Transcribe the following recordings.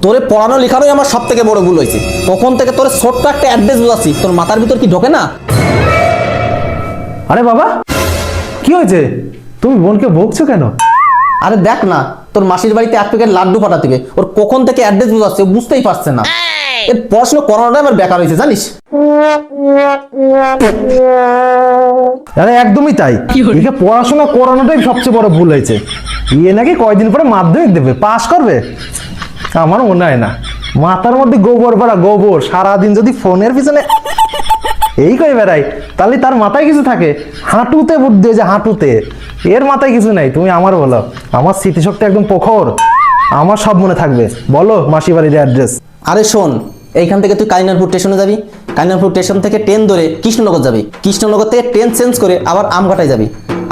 তোরে পড়ানো লেখানোই আমার সব থেকে বড় ভুল হয়েছে। তখন থেকে তোর ছোট্ট একটা অ্যাড্রেস বোঝাচ্ছি, তোর মাথার ভিতর কি ঢোকে না? আরে বাবা, কি হয়েছে? তুমি বোনকে বকছো কেন? আরে দেখ না, তোর মাসির বাড়িতে 1 প্যাকেট লাড্ডু পাঠাতে হবে, ওর কখন থেকে অ্যাড্রেস বোঝাচ্ছে ও বুঝতেই পারছে না। এর পড়াশোনা করানোটাই আমার বেকার হয়েছে জানিস। আরে একদমই তাই, একে পড়াশোনা করানোটাই সবচেয়ে বড় ভুল হয়েছে। ইয়ে নাকি কয়দিন পরে মাধ্যমিক দেবে, পাশ করবে। আমার মনে হয় না, মাথার মধ্যে গোবর ভরা গোবর, সারাদিন যদি ফোনের পিছনে এই করে বেড়াই তাহলে তার মাথায় কিছু থাকে? হাঁটুতে বুদ্ধি হয়েছে, হাঁটুতে। এর মাথায় কিছু নাই। তুমি আমার বলো, আমার স্মৃতিশক্তি একদম প্রখর, আমার সব মনে থাকবে। বলো মাসি বাড়ির অ্যাড্রেস। আরে শোন, এইখান থেকে তুই কালিনারপুর স্টেশনে যাবি, কালিনারপুর স্টেশন থেকে ট্রেন ধরে কৃষ্ণনগর যাবি, কৃষ্ণনগর থেকে ট্রেন চেঞ্জ করে আবার আমঘাটায় যাবি,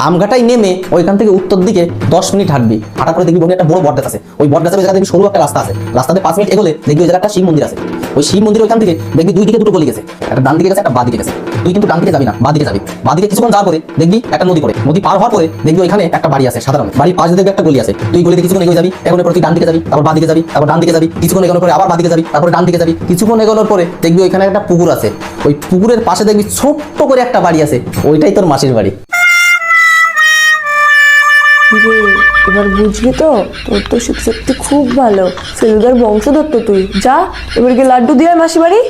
আমঘাটায় নেমে ওইখান থেকে উত্তর দিকে 10 মিনিট হাঁটবি, হাঁটার পরে দেখবি একটা বড় বটগাছ আছে, ওই বটগাছের জায়গা দেখবি সরু একটা রাস্তা আছে, রাস্তাতে 5 মিনিট এগোলে দেখবি ওই জায়গায় একটা শিব মন্দির আছে, ওই শিব মন্দির ওইখান থেকে দেখবি 2 দিকে 2টো গলি গেছে, একটা ডান দিকে গেছে একটা বাঁ দিকে গেছে। তুই কিন্তু ডান দিকে যাবি না, বাঁ দিকে যাবি। বাঁ দিকে কিছুক্ষণ যাওয়ার পরে দেখবি একটা নদী পড়ে, নদী পার হওয়ার পরে দেখবি ওইখানে একটা বাড়ি আছে সাদা রঙের, বাড়ির পাশে দেখবি একটা গলি আছে, তুই গলিতে কিছুক্ষণ এগিয়ে যাবি, এগোনোর পরে তুই ডান দিকে যাবি, তারপর বাঁ দিকে যাবি, তারপর ডান দিকে যাবি, কিছুক্ষণ এগোনোর পরে আবার বাঁ দিকে যাবি, তারপর ডান দিকে যাবি, কিছুক্ষণ এগোনোর পরে দেখবি ওইখানে একটা পুকুর আছে, ওই পুকুরের পাশে দেখবি ছোট্ট করে একটা বাড়ি আছে, ওইটাই তোর মাসির বাড়ি। রে, এবার বুঝলি তো? তোর তো শক্তি খুব ভালো, ফেলুদার বংশধর তো তুই। যা এবার গিয়ে লাড্ডু দিয়ে আয় মাসি বাড়ি।